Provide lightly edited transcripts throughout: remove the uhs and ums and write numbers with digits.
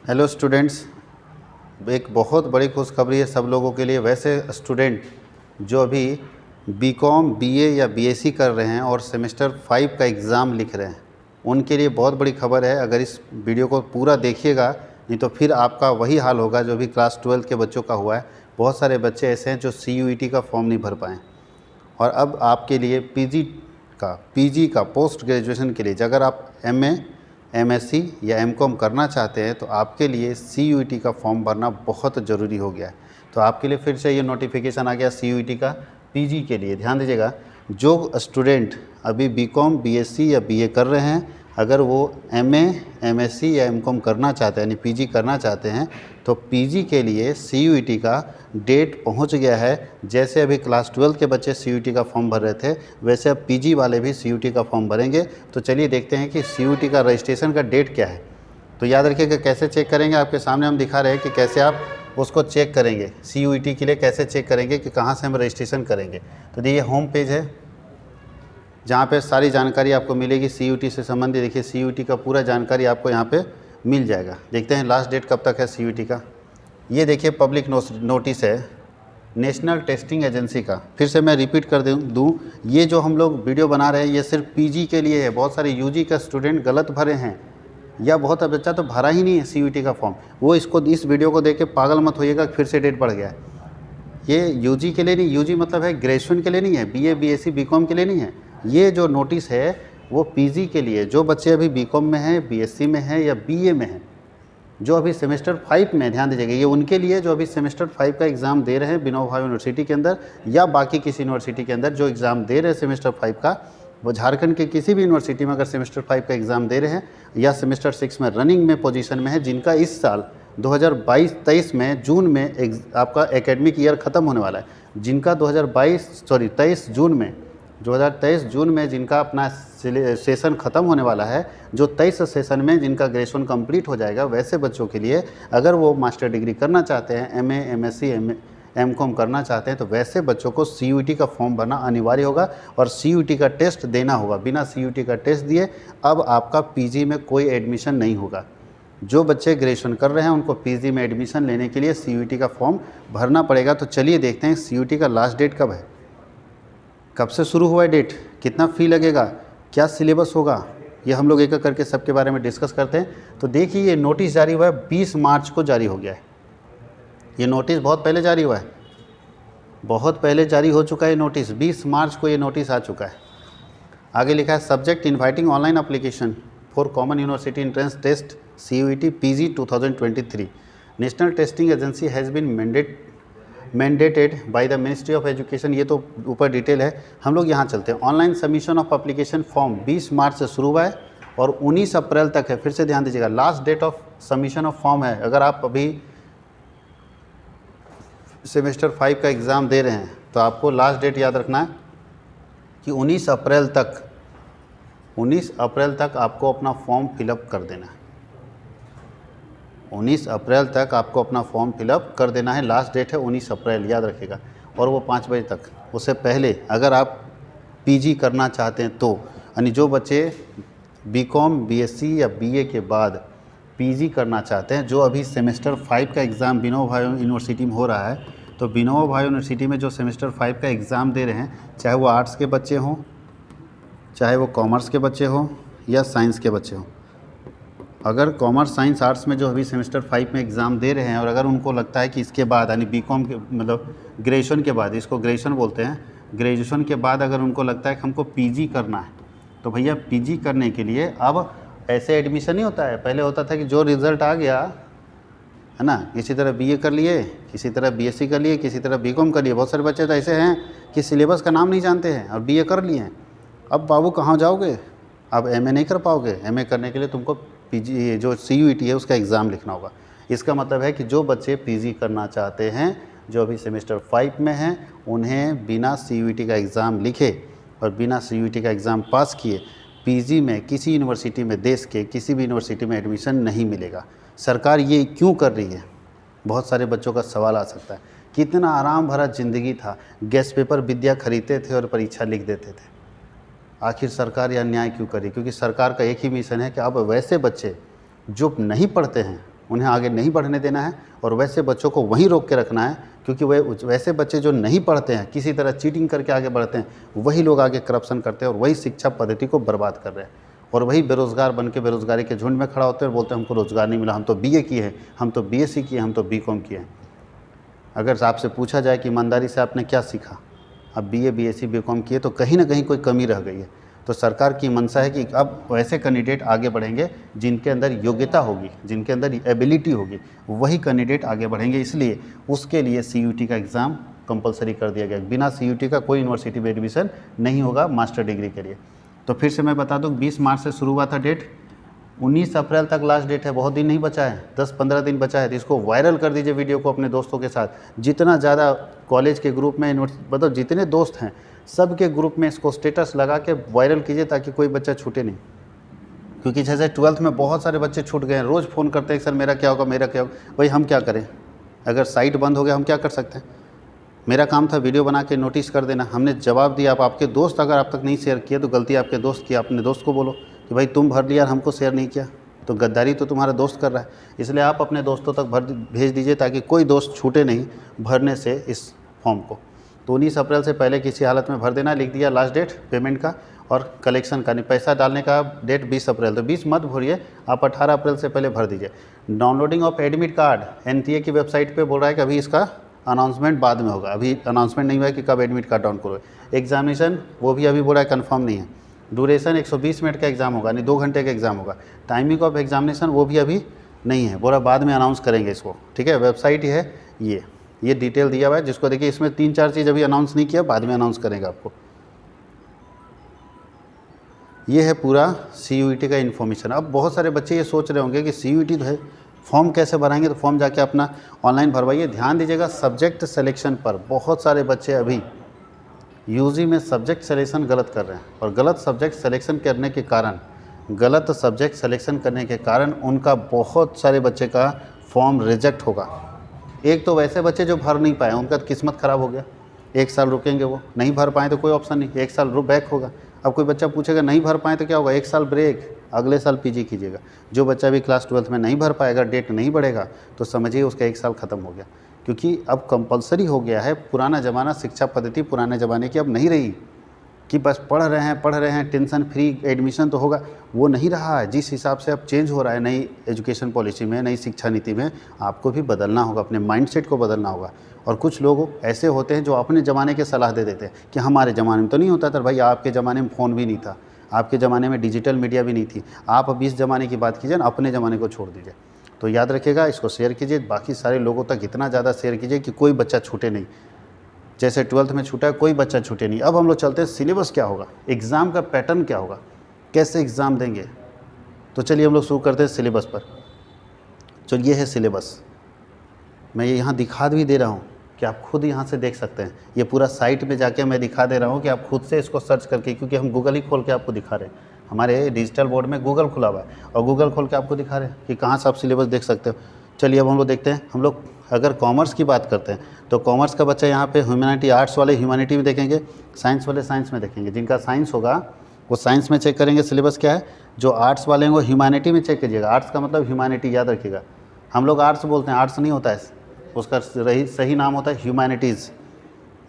Hello students, एक बहुत बड़ी खुशखबरी है सब लोगों के लिए। वैसे स्टूडेंट जो अभी बीकॉम, बीए या बीएससी कर रहे हैं और सेमेस्टर 5 का एग्ज़ाम लिख रहे हैं, उनके लिए बहुत बड़ी खबर है। अगर इस वीडियो को पूरा देखिएगा, नहीं तो फिर आपका वही हाल होगा जो भी क्लास 12 के बच्चों का हुआ है। बहुत सारे बच्चे ऐसे हैं जो CUET का फॉर्म नहीं भर पाए, और अब आपके लिए पीजी का पोस्ट ग्रेजुएशन के लिए अगर आप MA, MSc या MCOM करना चाहते हैं तो आपके लिए CUET का फॉर्म भरना बहुत ज़रूरी हो गया है। तो आपके लिए फिर से ये नोटिफिकेशन आ गया CUET का पीजी के लिए। ध्यान दीजिएगा, जो स्टूडेंट अभी बीकॉम, बीएससी या बीए कर रहे हैं, अगर वो MA, MSc या MCOM करना चाहते हैं यानी पीजी करना चाहते हैं, तो पीजी के लिए CUET का डेट पहुंच गया है। जैसे अभी क्लास 12 के बच्चे CUET का फॉर्म भर रहे थे, वैसे अब पीजी वाले भी CUET का फॉर्म भरेंगे। तो चलिए देखते हैं कि CUET का रजिस्ट्रेशन का डेट क्या है। तो याद रखिएगा कैसे चेक करेंगे, आपके सामने हम दिखा रहे हैं कि कैसे आप उसको चेक करेंगे। CUET के लिए कैसे चेक करेंगे कि कहाँ से हम रजिस्ट्रेशन करेंगे। तो देखिए होम पेज है जहाँ पे सारी जानकारी आपको मिलेगी CUET से संबंधित। देखिए CUET का पूरा जानकारी आपको यहाँ पे मिल जाएगा। देखते हैं लास्ट डेट कब तक है CUET का। ये देखिए पब्लिक नोटिस है नेशनल टेस्टिंग एजेंसी का। फिर से मैं रिपीट कर दूँ, ये जो हम लोग वीडियो बना रहे हैं ये सिर्फ पीजी के लिए है। बहुत सारे यूजी का स्टूडेंट गलत भरे हैं, या बहुत बच्चा तो भरा ही नहीं है CUET का फॉर्म। वो इस वीडियो को देख के पागल मत होइएगा फिर से डेट बढ़ गया है। ये यूजी के लिए नहीं, यूजी मतलब है ग्रेजुएशन के लिए नहीं है, BA, BSc, बीकॉम के लिए नहीं है। ये जो नोटिस है वो पीजी के लिए, जो बच्चे अभी बीकॉम में हैं, BSc में हैं या BA में हैं, जो अभी सेमेस्टर 5 में, ध्यान दीजिएगा, ये उनके लिए जो अभी सेमेस्टर 5 का एग्ज़ाम दे रहे हैं विनोबा भावे यूनिवर्सिटी के अंदर या बाकी किसी यूनिवर्सिटी के अंदर जो एग्ज़ाम दे रहे हैं सेमेस्टर 5 का। वो झारखंड के किसी भी यूनिवर्सिटी में अगर सेमेस्टर 5 का एग्ज़ाम दे रहे हैं या सेमेस्टर 6 में रनिंग में पोजीशन में है, जिनका इस साल 2022-23 में जून में आपका एकेडमिक ईयर ख़त्म होने वाला है, जिनका 23 जून में जिनका अपना सेशन ख़त्म होने वाला है, जो 23 सेशन में जिनका ग्रेजुएशन कंप्लीट हो जाएगा, वैसे बच्चों के लिए अगर वो मास्टर डिग्री करना चाहते हैं, MA, MSc, MCOM करना चाहते हैं, तो वैसे बच्चों को CUET का फॉर्म भरना अनिवार्य होगा और CUET का टेस्ट देना होगा। बिना CUET का टेस्ट दिए अब आपका पीजी में कोई एडमिशन नहीं होगा। जो बच्चे ग्रेजुएशन कर रहे हैं उनको पीजी में एडमिशन लेने के लिए CUET का फॉर्म भरना पड़ेगा। तो चलिए देखते हैं CUET का लास्ट डेट कब है, कब से शुरू हुआ है डेट, कितना फ़ी लगेगा, क्या सिलेबस होगा, ये हम लोग एक एक करके सबके बारे में डिस्कस करते हैं। तो देखिए ये नोटिस जारी हुआ है 20 मार्च को जारी हो गया है। ये नोटिस बहुत पहले जारी हुआ है, बहुत पहले जारी हो चुका है नोटिस। 20 मार्च को ये नोटिस आ चुका है। आगे लिखा है subject inviting online application for common university entrance test CUET PG 2023 national testing agency has been mandated by the ministry of education. ये तो ऊपर डिटेल है, हम लोग यहाँ चलते हैं। Online submission of application form 20 मार्च से शुरू हुआ है और 19 अप्रैल तक है। फिर से ध्यान दीजिएगा, last date of submission of form है। अगर आप अभी सेमेस्टर 5 का एग्ज़ाम दे रहे हैं तो आपको लास्ट डेट याद रखना है कि 19 अप्रैल तक आपको अपना फॉर्म फिलअप कर देना है। 19 अप्रैल तक आपको अपना फॉर्म फिलअप कर देना है। लास्ट डेट है 19 अप्रैल, याद रखिएगा, और वो 5 बजे तक। उससे पहले अगर आप पीजी करना चाहते हैं तो, यानी जो बच्चे बीकॉम, BSc या BA के बाद पीजी करना चाहते हैं, जो अभी सेमेस्टर 5 का एग्ज़ाम विनोबा भावे यूनिवर्सिटी में हो रहा है, तो विनोबा भावे यूनिवर्सिटी में जो सेमेस्टर 5 का एग्ज़ाम दे रहे हैं, चाहे वो आर्ट्स के बच्चे हों, चाहे वो कॉमर्स के बच्चे हों या साइंस के बच्चे हों, अगर कॉमर्स, साइंस, आर्ट्स में जो अभी सेमेस्टर 5 में एग्ज़ाम दे रहे हैं और अगर उनको लगता है कि इसके बाद यानी बीकॉम के मतलब ग्रेजुएशन के बाद, इसको ग्रेजुएशन बोलते हैं, ग्रेजुएशन के बाद अगर उनको लगता है कि हमको पीजी करना है, तो भैया पीजी करने के लिए अब ऐसे एडमिशन नहीं होता है। पहले होता था कि जो रिज़ल्ट आ गया है ना, किसी तरह BA कर लिए, किसी तरह BSc कर लिए, किसी तरह बीकॉम कर लिए। बहुत सारे बच्चे तो ऐसे हैं कि सिलेबस का नाम नहीं जानते हैं और BA कर लिए हैं। अब बाबू कहाँ जाओगे, अब MA नहीं कर पाओगे। MA करने के लिए तुमको पीजी जो CUET है उसका एग्ज़ाम लिखना होगा। इसका मतलब है कि जो बच्चे पीजी करना चाहते हैं, जो अभी सेमेस्टर 5 में हैं, उन्हें बिना CUET का एग्ज़ाम लिखे और बिना CUET का एग्ज़ाम पास किए पीजी में किसी यूनिवर्सिटी में, देश के किसी भी यूनिवर्सिटी में एडमिशन नहीं मिलेगा। सरकार ये क्यों कर रही है, बहुत सारे बच्चों का सवाल आ सकता है। कितना आराम भरा ज़िंदगी था, गैस पेपर विद्या खरीदते थे और परीक्षा लिख देते थे। आखिर सरकार यह अन्याय क्यों करी? क्योंकि सरकार का एक ही मिशन है कि अब वैसे बच्चे जो नहीं पढ़ते हैं उन्हें आगे नहीं बढ़ने देना है और वैसे बच्चों को वहीं रोक के रखना है, क्योंकि वैसे बच्चे जो नहीं पढ़ते हैं, किसी तरह चीटिंग करके आगे बढ़ते हैं, वही लोग आगे करप्शन करते हैं और वही शिक्षा पद्धति को बर्बाद कर रहे हैं और वही बेरोज़गार बन के बेरोज़गारी के झुंड में खड़ा होते हैं और बोलते हैं हमको रोज़गार नहीं मिला, हम तो बीए किए हैं, हम तो बीएससी किए, हम तो बीकॉम किए हैं। अगर आपसे पूछा जाए कि ईमानदारी से आपने क्या सीखा, अब बीए बीएससी बीकॉम किए, तो कहीं ना कहीं कोई कमी रह गई है। तो सरकार की मंशा है कि अब वैसे कैंडिडेट आगे बढ़ेंगे जिनके अंदर योग्यता होगी, जिनके अंदर एबिलिटी होगी, वही कैंडिडेट आगे बढ़ेंगे। इसलिए उसके लिए CUET का एग्ज़ाम कंपलसरी कर दिया गया। बिना CUET का कोई यूनिवर्सिटी में एडमिशन नहीं होगा मास्टर डिग्री के लिए। तो फिर से मैं बता दूं, 20 मार्च से शुरू हुआ था डेट, 19 अप्रैल तक लास्ट डेट है। बहुत दिन नहीं बचा है, 10-15 दिन बचा है। तो इसको वायरल कर दीजिए वीडियो को अपने दोस्तों के साथ, जितना ज़्यादा कॉलेज के ग्रुप में, मतलब जितने दोस्त हैं सब के ग्रुप में इसको स्टेटस लगा के वायरल कीजिए ताकि कोई बच्चा छूटे नहीं। क्योंकि जैसे 12th में बहुत सारे बच्चे छूट गए हैं, रोज़ फ़ोन करते हैं सर मेरा क्या होगा, मेरा क्या होगा। भाई हम क्या करें, अगर साइट बंद हो गया हम क्या कर सकते हैं। मेरा काम था वीडियो बना के नोटिस कर देना, हमने जवाब दिया। आप आपके दोस्त अगर आप तक नहीं शेयर किए तो गलती आपके दोस्त की, अपने दोस्त को बोलो कि भाई तुम भर लिया, हमको शेयर नहीं किया, तो गद्दारी तो तुम्हारा दोस्त कर रहा है। इसलिए आप अपने दोस्तों तक भेज दीजिए ताकि कोई दोस्त छूटे नहीं भरने से इस फॉर्म को। तो 19 अप्रैल से पहले किसी हालत में भर देना, लिख दिया लास्ट डेट पेमेंट का, और कलेक्शन का नहीं, पैसा डालने का डेट 20 अप्रैल। तो 20 मत भरिए, आप 18 अप्रैल से पहले भर दीजिए। Downloading of admit card NTA की वेबसाइट पे बोल रहा है कि अभी इसका अनाउंसमेंट बाद में होगा, अभी अनाउंसमेंट नहीं हुआ है कि कब एडमिट कार्ड डाउन करो। एग्जामिनेशन वो भी अभी बोल रहा है कन्फर्म नहीं है। ड्यूरेशन 120 मिनट का एग्ज़ाम होगा, नहीं 2 घंटे का एग्ज़ाम होगा। टाइमिंग ऑफ एग्जामिनेशन वो भी अभी नहीं है, बोला बाद में अनाउंस करेंगे इसको, ठीक है। वेबसाइट है ये डिटेल दिया हुआ है, जिसको देखिए इसमें 3-4 चीज़ अभी अनाउंस नहीं किया, बाद में अनाउंस करेंगे आपको। ये है पूरा CUET का इन्फॉर्मेशन। अब बहुत सारे बच्चे ये सोच रहे होंगे कि CUET तो है, फॉर्म कैसे भराएंगे, तो फॉर्म जाके अपना ऑनलाइन भरवाइए। ध्यान दीजिएगा सब्जेक्ट सिलेक्शन पर, बहुत सारे बच्चे अभी UG में सब्जेक्ट सिलेक्शन गलत कर रहे हैं और गलत सब्जेक्ट सिलेक्शन करने के कारण उनका बहुत सारे बच्चे का फॉर्म रिजेक्ट होगा। एक तो वैसे बच्चे जो भर नहीं पाए, उनका किस्मत ख़राब हो गया, 1 साल रुकेंगे, वो नहीं भर पाए तो कोई ऑप्शन नहीं, 1 साल बैक होगा। अब कोई बच्चा पूछेगा नहीं भर पाए तो क्या होगा, 1 साल ब्रेक, अगले साल PG कीजिएगा। जो बच्चा भी क्लास 12th में नहीं भर पाएगा, डेट नहीं बढ़ेगा, तो समझिए उसका 1 साल ख़त्म हो गया। क्योंकि अब कंपलसरी हो गया है। पुराना ज़माना, शिक्षा पद्धति पुराने ज़माने की अब नहीं रही कि बस पढ़ रहे हैं टेंशन फ्री एडमिशन तो होगा, वो नहीं रहा है। जिस हिसाब से अब चेंज हो रहा है नई एजुकेशन पॉलिसी में, नई शिक्षा नीति में, आपको भी बदलना होगा, अपने माइंडसेट को बदलना होगा। और कुछ लोग ऐसे होते हैं जो अपने ज़माने के सलाह दे देते हैं कि हमारे ज़माने में तो नहीं होता था। भाई आपके ज़माने में फ़ोन भी नहीं था, आपके ज़माने में डिजिटल मीडिया भी नहीं थी। आप अब इस ज़माने की बात कीजिए ना, अपने ज़माने को छोड़ दीजिए। तो याद रखिएगा, इसको शेयर कीजिए, बाकी सारे लोगों तक इतना ज़्यादा शेयर कीजिए कि कोई बच्चा छूटे नहीं। जैसे 12th में छूटा है, कोई बच्चा छूटे नहीं। अब हम लोग चलते हैं सिलेबस क्या होगा, एग्ज़ाम का पैटर्न क्या होगा, कैसे एग्ज़ाम देंगे। तो चलिए हम लोग शुरू करते हैं सिलेबस पर। चलिए ये है सिलेबस, मैं ये यहाँ दिखा भी दे रहा हूँ कि आप खुद यहाँ से देख सकते हैं। ये पूरा साइट में जाके मैं दिखा दे रहा हूँ कि आप खुद से इसको सर्च करके, क्योंकि हम गूगल ही खोल के आपको दिखा रहे हैं, हमारे डिजिटल बोर्ड में गूगल खुला हुआ है और गूगल खोल के आपको दिखा रहे हैं कि कहाँ से आप सिलेबस देख सकते हो। चलिए अब हम लोग देखते हैं। हम लोग अगर कॉमर्स की बात करते हैं तो कॉमर्स का बच्चा यहाँ पे ह्यूमैनिटी, आर्ट्स वाले ह्यूमैनिटी में देखेंगे, साइंस वाले साइंस में देखेंगे। जिनका साइंस होगा वो साइंस में चेक करेंगे सिलेबस क्या है, जो आर्ट्स वाले हैं वो ह्यूमैनिटी में चेक कीजिएगा। आर्ट्स का मतलब ह्यूमैनिटी, याद रखिएगा। हम लोग आर्ट्स बोलते हैं, आर्ट्स नहीं होता है, उसका सही नाम होता है ह्यूमैनिटीज़,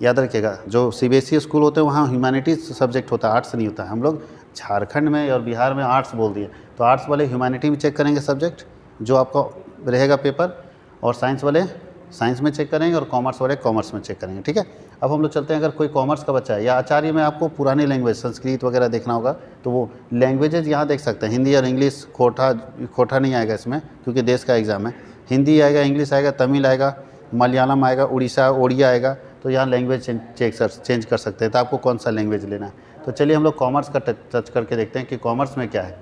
याद रखिएगा। जो CBSE स्कूल होते हैं वहाँ ह्यूमैनिटीज़ सब्जेक्ट होता है, आर्ट्स नहीं होता है। हम लोग झारखंड में और बिहार में आर्ट्स बोल दिए, तो आर्ट्स वाले ह्यूमैनिटी में चेक करेंगे सब्जेक्ट जो आपका रहेगा पेपर, और साइंस वाले साइंस में चेक करेंगे और कॉमर्स वाले कॉमर्स में चेक करेंगे, ठीक है। अब हम लोग चलते हैं, अगर कोई कॉमर्स का बच्चा है या आचार्य में आपको पुरानी लैंग्वेज संस्कृत वगैरह देखना होगा तो वो लैंग्वेजेज यहाँ देख सकते हैं। हिंदी और इंग्लिश, खोटा नहीं आएगा इसमें क्योंकि देश का एग्ज़ाम है। हिंदी आएगा, इंग्लिश आएगा, तमिल आएगा, मलयालम आएगा, उड़िया आएगा। तो यहाँ लैंग्वेज चेंज कर सकते हैं, तो आपको कौन सा लैंग्वेज लेना है। तो चलिए हम लोग कॉमर्स का टच करके देखते हैं कि कॉमर्स में क्या है।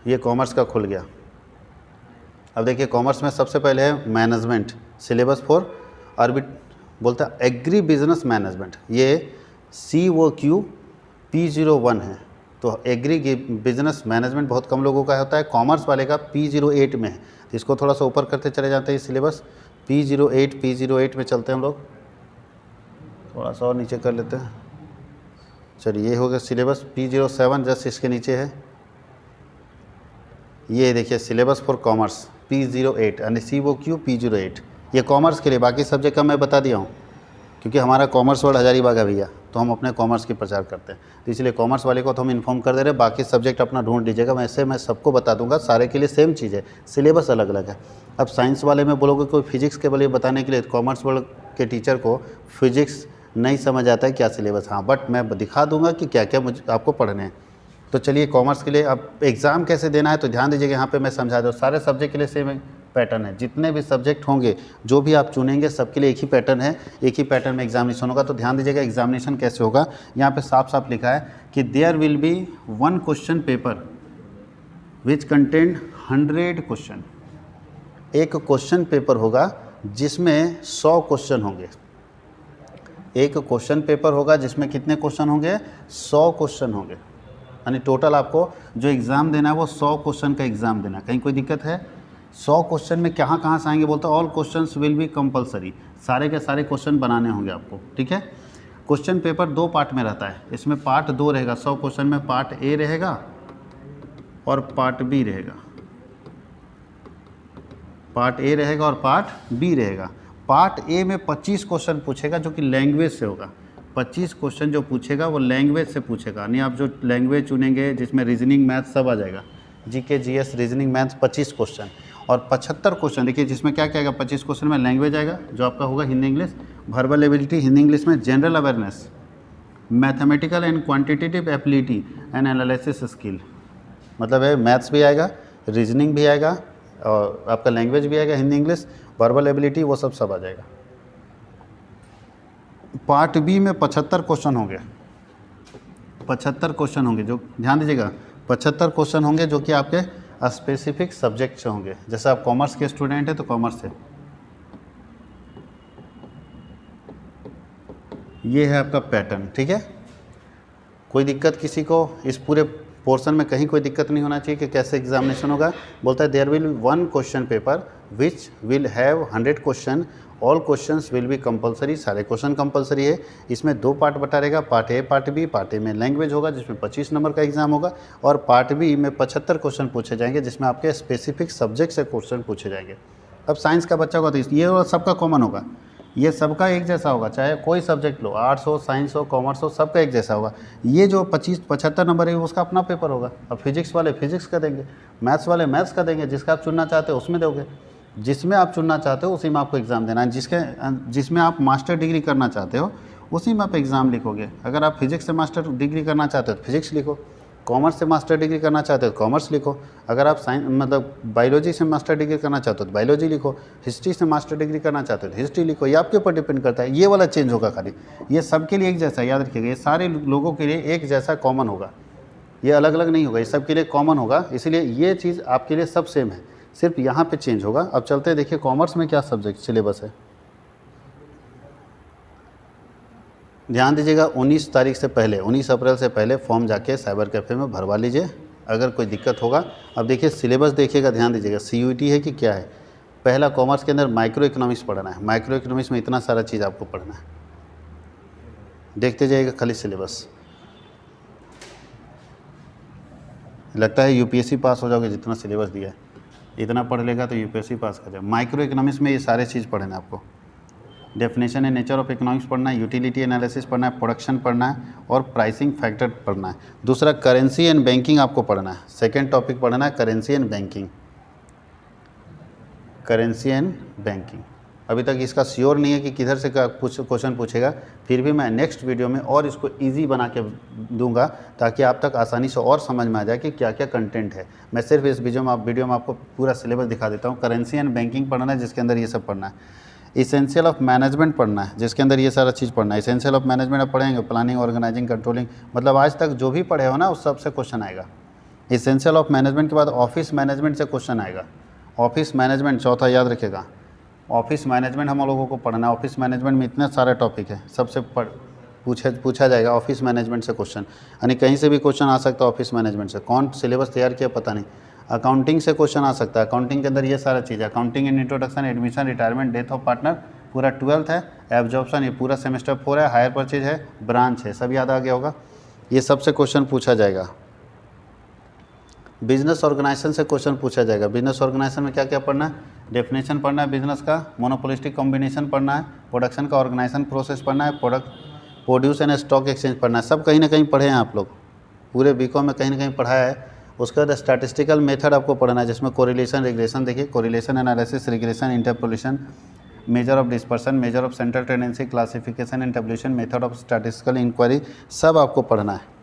ये कॉमर्स का खुल गया। अब देखिए कॉमर्स में सबसे पहले है मैनेजमेंट, सिलेबस फॉर अर्बिट बोलता है एग्री बिजनेस मैनेजमेंट। ये COQ P01 है। तो एग्री बिजनेस मैनेजमेंट बहुत कम लोगों का होता है, कॉमर्स वाले का P08 में है। तो इसको थोड़ा सा ऊपर करते चले जाते हैं। सिलेबस P08 में चलते हैं हम लोग, थोड़ा सा और नीचे कर लेते हैं। चलिए ये हो गया सिलेबस। P07 जस्ट इसके नीचे है, ये देखिए सिलेबस फॉर कॉमर्स P08 यानी COQ P08, ये कॉमर्स के लिए, बाकी सब्जेक्ट का मैं बता दिया हूँ क्योंकि हमारा कॉमर्स वर्ड हजारीबाग है भैया, तो हम अपने कॉमर्स की प्रचार करते हैं, तो इसलिए कॉमर्स वाले को तो हम इन्फॉर्म कर दे रहे हैं। बाकी सब्जेक्ट अपना ढूंढ लीजिएगा, वैसे मैं सबको बता दूंगा, सारे के लिए सेम चीज़ है, सिलेबस अलग अलग है। अब साइंस वाले में बोलोगे कोई फिजिक्स के लिए बताने के लिए, कॉमर्स वर्ड के टीचर को फिजिक्स नहीं समझ आता है क्या सिलेबस, हाँ बट मैं दिखा दूंगा कि क्या क्या मुझे आपको पढ़ने हैं। तो चलिए कॉमर्स के लिए अब एग्ज़ाम कैसे देना है तो ध्यान दीजिएगा, यहाँ पे मैं समझा दूँ। सारे सब्जेक्ट के लिए सेम पैटर्न है, जितने भी सब्जेक्ट होंगे जो भी आप चुनेंगे सबके लिए एक ही पैटर्न है, एक ही पैटर्न में एग्जामिनेशन होगा। तो ध्यान दीजिएगा एग्जामिनेशन कैसे होगा, यहाँ पे साफ साफ लिखा है कि there will be 1 question paper which contain 100 question. एक क्वेश्चन पेपर होगा जिसमें 100 क्वेश्चन होंगे। एक क्वेश्चन पेपर होगा जिसमें कितने क्वेश्चन होंगे, 100 क्वेश्चन होंगे, यानी टोटल आपको जो एग्ज़ाम देना है वो 100 क्वेश्चन का एग्ज़ाम देना है। कहीं कोई दिक्कत है? 100 क्वेश्चन में कहाँ से आएंगे बोलते हैं, all questions will be compulsory, सारे के सारे क्वेश्चन बनाने होंगे आपको, ठीक है। क्वेश्चन पेपर 2 पार्ट में रहता है, इसमें पार्ट 2 रहेगा। 100 क्वेश्चन में पार्ट ए रहेगा और पार्ट बी रहेगा, पार्ट ए रहेगा और पार्ट बी रहेगा। पार्ट ए में 25 क्वेश्चन पूछेगा जो कि लैंग्वेज से होगा। 25 क्वेश्चन जो पूछेगा वो लैंग्वेज से पूछेगा, यानी आप जो लैंग्वेज चुनेंगे जिसमें रीजनिंग मैथ सब आ जाएगा, GK GS reasoning math 25 question. और 75 क्वेश्चन देखिए जिसमें क्या क्या आएगा, 25 क्वेश्चन में लैंग्वेज आएगा जो आपका होगा Hindi English, verbal ability Hindi English में, general awareness, mathematical and quantitative ability and analysis skill, मतलब है मैथ्स भी आएगा, रीजनिंग भी आएगा और आपका लैंग्वेज भी आएगा हिंदी इंग्लिश, वर्बल एबिलिटी, वो सब आ जाएगा। पार्ट बी में 75 क्वेश्चन होंगे, 75 क्वेश्चन होंगे, जो ध्यान दीजिएगा 75 क्वेश्चन होंगे जो कि आपके स्पेसिफिक सब्जेक्ट से होंगे। जैसे आप कॉमर्स के स्टूडेंट हैं तो कॉमर्स से, ये है आपका पैटर्न, ठीक है। कोई दिक्कत किसी को इस पूरे पोर्शन में कहीं कोई दिक्कत नहीं होना चाहिए कि कैसे एग्जामिनेशन होगा। बोलता है there will 1 question paper which will have 100 question, all questions will be compulsory, सारे क्वेश्चन कंपलसरी है। इसमें 2 पार्ट बटा रहेगा, part A part B. Part A में लैंग्वेज होगा जिसमें 25 नंबर का एग्जाम होगा और पार्ट बी में 75 क्वेश्चन पूछे जाएंगे जिसमें आपके स्पेसिफिक सब्जेक्ट से क्वेश्चन पूछे जाएंगे। अब साइंस का बच्चा होगा तो ये सबका कॉमन होगा, ये सबका एक जैसा होगा, चाहे कोई सब्जेक्ट लो, आर्ट्स हो, साइंस हो, कॉमर्स हो, सबका एक जैसा होगा। ये जो 75 नंबर है उसका अपना पेपर होगा। अब फिजिक्स वाले फिजिक्स का देंगे, मैथ्स वाले मैथ्स का देंगे, जिसका आप चुनना चाहते हो उसमें दोगे, जिसमें आप चुनना चाहते हो उसी में आपको एग्ज़ाम देना है। जिसमें आप मास्टर डिग्री करना चाहते हो उसी में आप एग्ज़ाम लिखोगे। अगर आप फिजिक्स से मास्टर डिग्री करना चाहते हो तो फिजिक्स लिखो, कॉमर्स से मास्टर डिग्री करना चाहते हो तो कॉमर्स लिखो, अगर आप साइंस मतलब बायोलॉजी से मास्टर डिग्री करना चाहते हो तो बायोलॉजी लिखो, हिस्ट्री से मास्टर डिग्री करना चाहते हो तो हिस्ट्री लिखो। ये आपके ऊपर डिपेंड करता है, ये वाला चेंज होगा खाली। ये सबके लिए एक जैसा, याद रखिएगा, ये सारे लोगों के लिए एक जैसा कॉमन होगा, ये अलग अलग नहीं होगा, ये सबके लिए कॉमन होगा। इसलिए ये चीज़ आपके लिए सब सेम है, सिर्फ यहाँ पे चेंज होगा। अब चलते हैं, देखिए कॉमर्स में क्या सब्जेक्ट सिलेबस है। ध्यान दीजिएगा 19 तारीख से पहले, 19 अप्रैल से पहले फॉर्म जाके साइबर कैफ़े में भरवा लीजिए, अगर कोई दिक्कत होगा। अब देखिए सिलेबस देखिएगा, ध्यान दीजिएगा, CUET है कि क्या है। पहला कॉमर्स के अंदर माइक्रो इकोनॉमिक्स पढ़ना है, माइक्रो इकोनॉमिक्स में इतना सारा चीज़ आपको पढ़ना है, देखते जाइएगा खाली सिलेबस। लगता है UPSC पास हो जाओगे, जितना सिलेबस दिया है इतना पढ़ लेगा तो UPSC पास कर जाए। माइक्रो इकोनॉमिक्स में ये सारे चीज़ पढ़ना है आपको। Definition and nature of economics पढ़ना है, यूटिलिटी एनालिसिस पढ़ना है, प्रोडक्शन पढ़ना है और प्राइसिंग फैक्टर पढ़ना है। दूसरा करेंसी एंड बैंकिंग आपको पढ़ना है, सेकंड टॉपिक पढ़ना है currency and banking, currency and banking. अभी तक इसका श्योर नहीं है कि किधर से क्वेश्चन पूछेगा, फिर भी मैं नेक्स्ट वीडियो में और इसको ईजी बना के दूंगा ताकि आप तक आसानी से और समझ में आ जाए कि क्या क्या कंटेंट है। मैं सिर्फ इस वीडियो में आपको पूरा सिलेबस दिखा देता हूँ। करेंसी एंड बैंकिंग पढ़ना है जिसके अंदर ये सब पढ़ना है। इसेंशियल ऑफ मैनेजमेंट पढ़ना है जिसके अंदर ये सारा चीज़ पढ़ना है। इसेंशियल ऑफ मैनेजमेंट आप पढ़ेंगे, प्लानिंग, ऑर्गेनाइजिंग, कंट्रोलिंग, मतलब आज तक जो भी पढ़े हो ना उस सबसे क्वेश्चन आएगा। इसेंशियल ऑफ मैनेजमेंट के बाद ऑफिस मैनेजमेंट से क्वेश्चन आएगा। ऑफिस मैनेजमेंट चौथा याद रखेगा, ऑफिस मैनेजमेंट हम लोगों को पढ़ना है। ऑफिस मैनेजमेंट में इतने सारे टॉपिक है, सबसे पूछा जाएगा ऑफिस मैनेजमेंट से क्वेश्चन, यानी कहीं से भी क्वेश्चन आ सकता है ऑफिस मैनेजमेंट से। कौन सिलेबस तैयार किया पता नहीं। अकाउंटिंग से क्वेश्चन आ सकता है, अकाउंटिंग के अंदर ये सारा चीज़ है, accounting in introduction, admission, retirement, death of partner, पूरा 12th है, एब्जॉर्प्शन ये पूरा सेमेस्टर 4 है, हायर परचेज है, ब्रांच है, सब याद आ गया होगा। ये सबसे क्वेश्चन पूछा जाएगा। बिजनेस ऑर्गेनाइजेशन से क्वेश्चन पूछा जाएगा। बिजनेस ऑर्गेनाइजेशन में क्या क्या पढ़ना है, डेफिनेशन पढ़ना है बिजनेस का, मोनोपोलिस्टिक कॉम्बिनेशन पढ़ना है, प्रोडक्शन का ऑर्गेनाइजेशन प्रोसेस पढ़ना है, प्रोड्यूस एंड स्टॉक एक्सचेंज पढ़ना है। सब कहीं ना कहीं पढ़े हैं आप लोग, पूरे बीकॉम में कहीं ना कहीं पढ़ाया है। उसके बाद स्टैटिस्टिकल मेथड आपको पढ़ना है, जिसमें कोरिलेशन रिग्रेशन, देखिए correlation analysis, regression, interpolation, measure of dispersion, measure of central tendency, classification and tabulation, method of statistical inquiry, सब आपको पढ़ना है।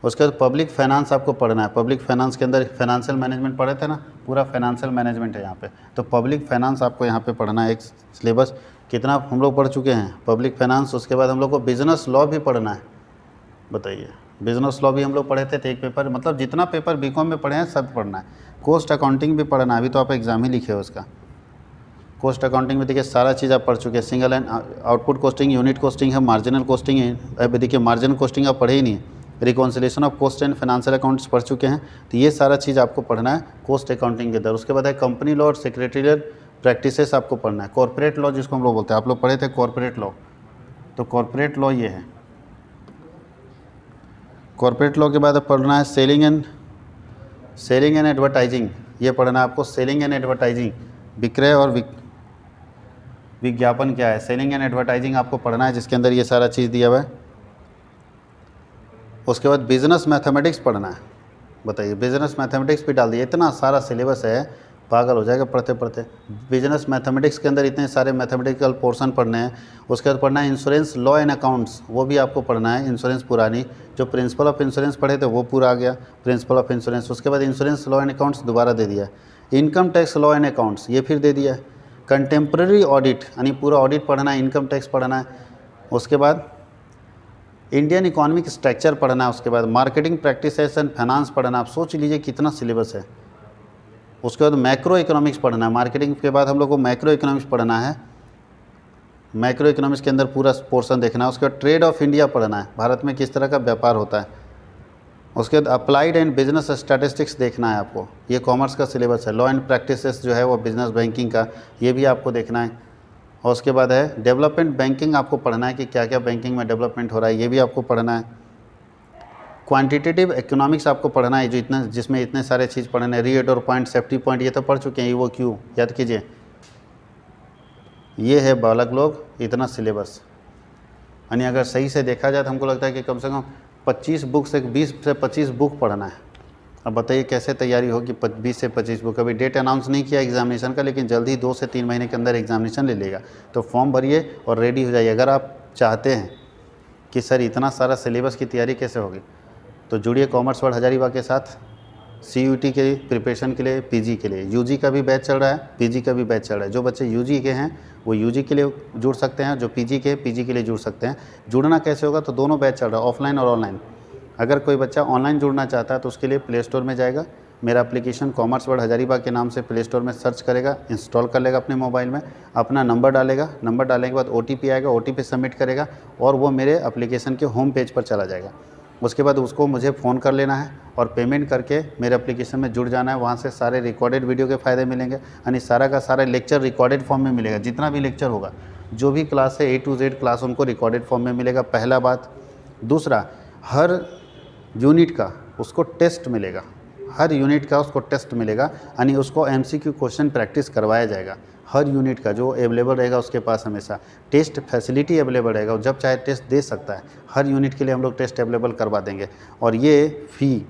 उसके बाद पब्लिक फाइनेंस आपको पढ़ना है। पब्लिक फाइनेंस के अंदर फाइनेंशियल मैनेजमेंट पढ़े थे ना, पूरा फाइनेंशियल मैनेजमेंट है यहाँ पे, तो पब्लिक फाइनेंस आपको यहाँ पे पढ़ना है। एक सिलेबस कितना हम लोग पढ़ चुके हैं, पब्लिक फाइनेंस। उसके बाद हम लोग को बिजनेस लॉ भी पढ़ना है। बताइए, बिजनेस लॉ भी हम लोग पढ़े थे, तो एक पेपर, मतलब जितना पेपर बीकॉम में पढ़े हैं सब पढ़ना है। कॉस्ट अकाउंटिंग भी पढ़ना है, अभी तो आप एग्जाम ही लिखे हो उसका। कॉस्ट अकाउंटिंग में देखिए सारा चीज़ आप पढ़ चुके हैं, single and output costing, unit costing है, मार्जिनल कॉस्टिंग है। अभी देखिए मार्जिनल कॉस्टिंग आप पढ़े ही नहीं है। Reconciliation of cost and financial accounts पढ़ चुके हैं, तो ये सारा चीज़ आपको पढ़ना है कॉस्ट अकाउंटिंग के अंदर। उसके बाद है कंपनी लॉ और सेक्रेटरियल प्रैक्टिसेस आपको पढ़ना है। कॉर्पोरेट लॉ जिसको हम लोग बोलते हैं, आप लोग पढ़े थे कॉर्पोरेट लॉ, तो कॉर्पोरेट लॉ ये है। कॉर्पोरेट लॉ के बाद पढ़ना है सेलिंग एंड एडवर्टाइजिंग, ये पढ़ना है आपको। सेलिंग एंड एडवर्टाइजिंग, विक्रय और विज्ञापन क्या है, सेलिंग एंड एडवर्टाइजिंग आपको पढ़ना है, जिसके अंदर ये सारा चीज़ दिया हुआ है। उसके बाद बिजनेस मैथमेटिक्स पढ़ना है। बताइए, बिजनेस मैथमेटिक्स भी डाल दिया, इतना सारा सिलेबस है, पागल हो जाएगा पढ़ते पढ़ते। बिजनेस मैथमेटिक्स के अंदर इतने सारे मैथमेटिकल पोर्शन पढ़ने हैं। उसके बाद पढ़ना है इंश्योरेंस लॉ एंड अकाउंट्स, वो भी आपको पढ़ना है। इंश्योरेंस पुरानी जो प्रिंसिपल ऑफ इंश्योरेंस पढ़े थे वो पूरा आ गया, प्रिंसिपल ऑफ इंश्योरेंस। उसके बाद इंश्योरेंस लॉ एंड अकाउंट्स दोबारा दे दिया। Income tax law and accounts ये फिर दे दिया है। कंटेम्प्रेरी ऑडिट यानी पूरा ऑडिट पढ़ना है, इनकम टैक्स पढ़ना है। उसके बाद इंडियन इकोनॉमिक स्ट्रक्चर पढ़ना है। उसके बाद मार्केटिंग प्रैक्टिसेस एंड फाइनेंस पढ़ना। आप सोच लीजिए कितना सिलेबस है। उसके बाद मैक्रो इकोनॉमिक्स पढ़ना है। मार्केटिंग के बाद हम लोग को मैक्रो इकोनॉमिक्स पढ़ना है। मैक्रो इकोनॉमिक्स के अंदर पूरा पोर्शन देखना है। उसके बाद ट्रेड ऑफ इंडिया पढ़ना है, भारत में किस तरह का व्यापार होता है। उसके बाद अप्लाइड एंड बिजनेस स्टैटिस्टिक्स देखना है आपको, ये कॉमर्स का सिलेबस है। लॉ एंड प्रैक्टिसेस जो है वो बिजनेस बैंकिंग का, ये भी आपको देखना है। और उसके बाद है डेवलपमेंट बैंकिंग, आपको पढ़ना है कि क्या क्या बैंकिंग में डेवलपमेंट हो रहा है, ये भी आपको पढ़ना है। क्वांटिटेटिव इकोनॉमिक्स आपको पढ़ना है, जिसमें इतने सारे चीज़ पढ़ने हैं। रीएडर पॉइंट, सेफ्टी पॉइंट, ये तो पढ़ चुके हैं। वो क्यों याद कीजिए, ये है बालक लोग इतना सिलेबस। यानी अगर सही से देखा जाए तो हमको लगता है कि कम से कम 25 बुक से 20 से 25 बुक पढ़ना है। अब बताइए कैसे तैयारी होगी 20 से 25 बुक। अभी डेट अनाउंस नहीं किया एग्जामिनेशन का, लेकिन जल्दी 2 से 3 महीने के अंदर एग्जामिनेशन ले लेगा, तो फॉर्म भरिए और रेडी हो जाइए। अगर आप चाहते हैं कि सर इतना सारा सिलेबस की तैयारी कैसे होगी, तो जुड़िए कॉमर्स वर्ल्ड हजारीबाग के साथ। CUT के प्रिपरेशन के लिए, PG के लिए, UG का भी बैच चल रहा है, PG का भी बैच चल रहा है। जो बच्चे UG के हैं वो UG के लिए जुड़ सकते हैं, जो PG के PG के लिए जुड़ सकते हैं। जुड़ना कैसे होगा, तो दोनों बैच चल रहा है, ऑफलाइन और ऑनलाइन। अगर कोई बच्चा ऑनलाइन जुड़ना चाहता है तो उसके लिए प्ले स्टोर में जाएगा, मेरा एप्लीकेशन कॉमर्स वर्ल्ड हजारीबाग के नाम से प्ले स्टोर में सर्च करेगा, इंस्टॉल कर लेगा अपने मोबाइल में, अपना नंबर डालेगा, नंबर डालने के बाद OTP आएगा, OTP सबमिट करेगा और वो मेरे एप्लीकेशन के होम पेज पर चला जाएगा। उसके बाद उसको मुझे फ़ोन कर लेना है और पेमेंट करके मेरे एप्लीकेशन में जुड़ जाना है। वहाँ से सारे रिकॉर्डेड वीडियो के फ़ायदे मिलेंगे, यानी सारा का सारा लेक्चर रिकॉर्डेड फॉर्म में मिलेगा। जितना भी लेक्चर होगा, जो भी क्लास है A to Z क्लास, उनको रिकॉर्डेड फॉर्म में मिलेगा, पहला बात। दूसरा, हर यूनिट का उसको टेस्ट मिलेगा, हर यूनिट का उसको टेस्ट मिलेगा, यानी उसको MCQ क्वेश्चन प्रैक्टिस करवाया जाएगा। हर यूनिट का जो अवेलेबल रहेगा उसके पास हमेशा टेस्ट फैसिलिटी अवेलेबल रहेगा, और जब चाहे टेस्ट दे सकता है। हर यूनिट के लिए हम लोग टेस्ट अवेलेबल करवा देंगे। और ये फ़ी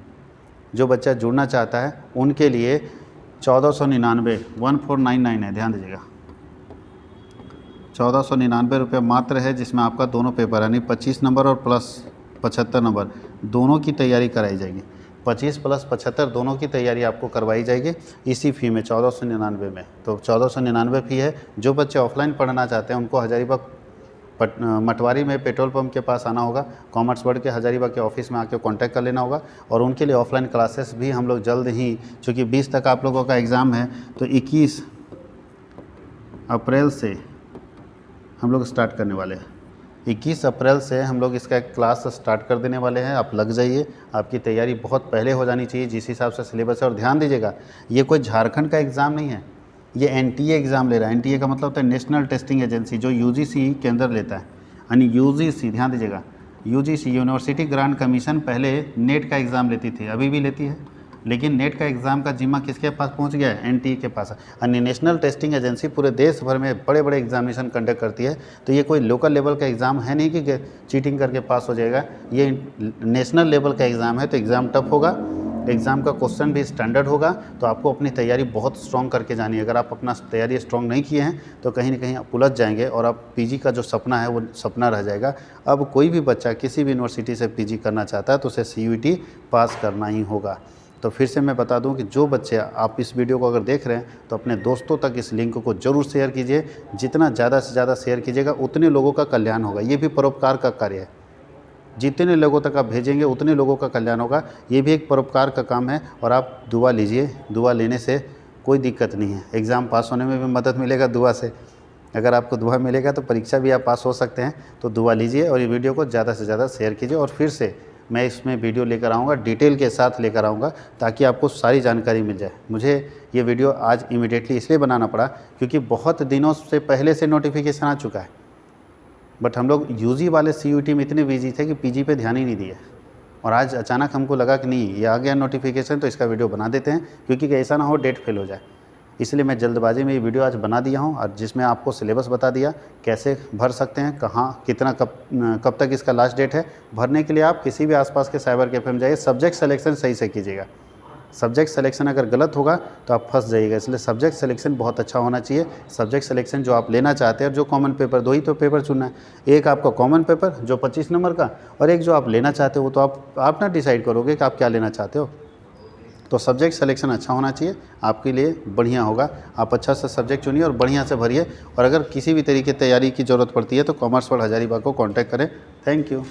जो बच्चा जुड़ना चाहता है उनके लिए 1499 1499 है, ध्यान दीजिएगा। 1499 रुपये मात्र है, जिसमें आपका दोनों पेपर यानी 25 नंबर और प्लस 75 नंबर दोनों की तैयारी कराई जाएगी। 25 प्लस 75 दोनों की तैयारी आपको करवाई जाएगी इसी फ़ी में, 1499 में। तो 1499 फ़ी है। जो बच्चे ऑफलाइन पढ़ना चाहते हैं उनको हजारीबाग मटवारी में पेट्रोल पंप के पास आना होगा, कॉमर्स वर्ल्ड के हजारीबाग के ऑफिस में आके कांटेक्ट कर लेना होगा। और उनके लिए ऑफलाइन क्लासेस भी हम लोग जल्द ही, चूँकि 20 तक आप लोगों का एग्ज़ाम है, तो 21 अप्रैल से हम लोग स्टार्ट करने वाले हैं। 21 अप्रैल से हम लोग इसका क्लास स्टार्ट कर देने वाले हैं। आप लग जाइए, आपकी तैयारी बहुत पहले हो जानी चाहिए जिस हिसाब से सिलेबस है। और ध्यान दीजिएगा, ये कोई झारखंड का एग्ज़ाम नहीं है, ये NTA एग्ज़ाम ले रहा है। NTA का मतलब होता है नेशनल टेस्टिंग एजेंसी, जो UGC के अंदर लेता है, यानी UGC। ध्यान दीजिएगा, UGC यूनिवर्सिटी ग्रांट कमीशन पहले नेट का एग्ज़ाम लेती थी, अभी भी लेती है, लेकिन नेट का एग्ज़ाम का जिम्मा किसके पास पहुंच गया है? एनटीए के पास। अन्य नेशनल टेस्टिंग एजेंसी पूरे देश भर में बड़े बड़े एग्जामिनेशन कंडक्ट करती है, तो ये कोई लोकल लेवल का एग्ज़ाम है नहीं कि चीटिंग करके पास हो जाएगा। ये नेशनल लेवल का एग्ज़ाम है, तो एग्ज़ाम टफ होगा, एग्ज़ाम का क्वेश्चन भी स्टैंडर्ड होगा। तो आपको अपनी तैयारी बहुत स्ट्रॉन्ग करके जानी है। अगर आप अपना तैयारी स्ट्रॉन्ग नहीं किए हैं तो कहीं ना कहीं आप उलझ जाएंगे और आप पीजी का जो सपना है वो सपना रह जाएगा। अब कोई भी बच्चा किसी भी यूनिवर्सिटी से पीजी करना चाहता है तो उसे सीयूईटी पास करना ही होगा। तो फिर से मैं बता दूं कि जो बच्चे आप इस वीडियो को अगर देख रहे हैं तो अपने दोस्तों तक इस लिंक को ज़रूर शेयर कीजिए। जितना ज़्यादा से ज़्यादा शेयर कीजिएगा उतने लोगों का कल्याण होगा। ये भी परोपकार का कार्य है। जितने लोगों तक आप भेजेंगे उतने लोगों का कल्याण होगा। ये भी एक परोपकार का काम है। और आप दुआ लीजिए, दुआ लेने से कोई दिक्कत नहीं है। एग्ज़ाम पास होने में भी मदद मिलेगा दुआ से। अगर आपको दुआ मिलेगा तो परीक्षा भी आप पास हो सकते हैं। तो दुआ लीजिए और ये वीडियो को ज़्यादा से ज़्यादा शेयर कीजिए। और फिर से मैं इसमें वीडियो लेकर आऊँगा, डिटेल के साथ लेकर आऊँगा, ताकि आपको सारी जानकारी मिल जाए। मुझे ये वीडियो आज इमीडिएटली इसलिए बनाना पड़ा क्योंकि बहुत दिनों से पहले से नोटिफिकेशन आ चुका है, बट हम लोग यूजी वाले सीयूईटी में इतने बिजी थे कि पीजी पे ध्यान ही नहीं दिया। और आज अचानक हमको लगा कि नहीं, ये आ गया नोटिफिकेशन तो इसका वीडियो बना देते हैं, क्योंकि ऐसा ना हो डेट फेल हो जाए। इसलिए मैं जल्दबाजी में ये वीडियो आज बना दिया हूँ, और जिसमें आपको सिलेबस बता दिया कैसे भर सकते हैं, कहाँ कितना कब तक इसका लास्ट डेट है। भरने के लिए आप किसी भी आसपास के साइबर कैफे में जाइए। सब्जेक्ट सिलेक्शन सही से कीजिएगा। सब्जेक्ट सिलेक्शन अगर गलत होगा तो आप फंस जाइएगा। इसलिए सब्जेक्ट सिलेक्शन बहुत अच्छा होना चाहिए। सब्जेक्ट सिलेक्शन जो आप लेना चाहते हैं, और जो कॉमन पेपर, दो ही तो पेपर चुनना है। एक आपका कॉमन पेपर जो 25 नंबर का, और एक जो आप लेना चाहते हो, तो आप ना डिसाइड करोगे कि आप क्या लेना चाहते हो। तो सब्जेक्ट सिलेक्शन अच्छा होना चाहिए, आपके लिए बढ़िया होगा। आप अच्छा सा सब्जेक्ट चुनिए और बढ़िया से भरिए। और अगर किसी भी तरीके तैयारी की ज़रूरत पड़ती है तो कॉमर्स वर्ल्ड हजारीबाग को कॉन्टैक्ट करें। Thank you.